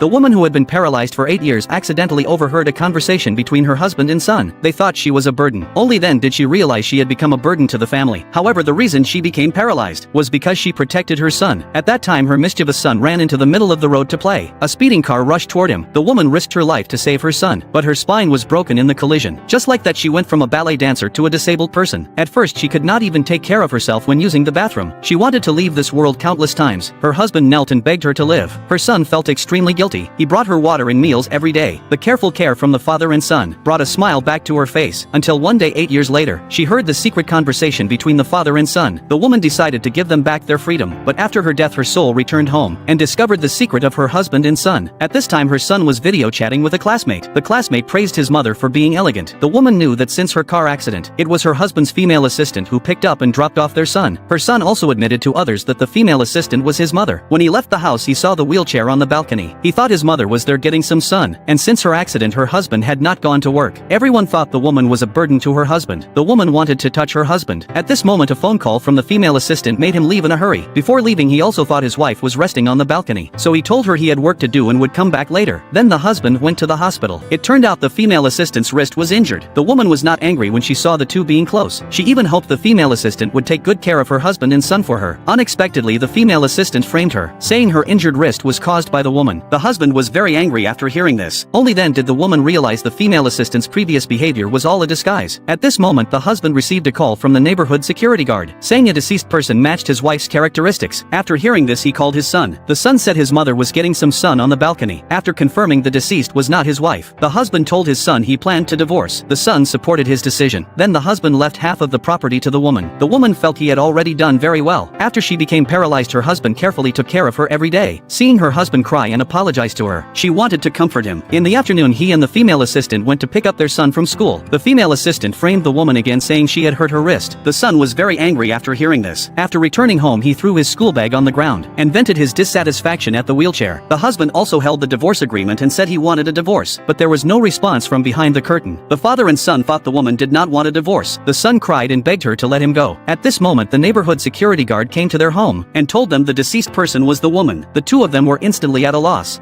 The woman who had been paralyzed for 8 years accidentally overheard a conversation between her husband and son. They thought she was a burden. Only then did she realize she had become a burden to the family. However, the reason she became paralyzed was because she protected her son. At that time, her mischievous son ran into the middle of the road to play. A speeding car rushed toward him. The woman risked her life to save her son, but her spine was broken in the collision. Just like that, she went from a ballet dancer to a disabled person. At first, she could not even take care of herself when using the bathroom. She wanted to leave this world countless times. Her husband knelt and begged her to live. Her son felt extremely guilty. He brought her water and meals every day. The careful care from the father and son brought a smile back to her face, until one day 8 years later, she heard the secret conversation between the father and son. The woman decided to give them back their freedom, but after her death her soul returned home, and discovered the secret of her husband and son. At this time her son was video chatting with a classmate. The classmate praised his mother for being elegant. The woman knew that since her car accident, it was her husband's female assistant who picked up and dropped off their son. Her son also admitted to others that the female assistant was his mother. When he left the house he saw the wheelchair on the balcony. He thought his mother was there getting some sun, and since her accident her husband had not gone to work. Everyone thought the woman was a burden to her husband. The woman wanted to touch her husband. At this moment a phone call from the female assistant made him leave in a hurry. Before leaving he also thought his wife was resting on the balcony, so he told her he had work to do and would come back later. Then the husband went to the hospital. It turned out the female assistant's wrist was injured. The woman was not angry when she saw the two being close. She even hoped the female assistant would take good care of her husband and son for her. Unexpectedly the female assistant framed her, saying her injured wrist was caused by the woman. The husband was very angry after hearing this. Only then did the woman realize the female assistant's previous behavior was all a disguise. At this moment the husband received a call from the neighborhood security guard, saying a deceased person matched his wife's characteristics. After hearing this he called his son. The son said his mother was getting some sun on the balcony. After confirming the deceased was not his wife, the husband told his son he planned to divorce. The son supported his decision. Then the husband left half of the property to the woman. The woman felt he had already done very well. After she became paralyzed her husband carefully took care of her every day. Seeing her husband cry and apologize to her, she wanted to comfort him. In the afternoon he and the female assistant went to pick up their son from school. The female assistant framed the woman again saying she had hurt her wrist. The son was very angry after hearing this. After returning home he threw his school bag on the ground and vented his dissatisfaction at the wheelchair. The husband also held the divorce agreement and said he wanted a divorce, but there was no response from behind the curtain. The father and son thought the woman did not want a divorce. The son cried and begged her to let him go. At this moment the neighborhood security guard came to their home and told them the deceased person was the woman. The two of them were instantly at a loss.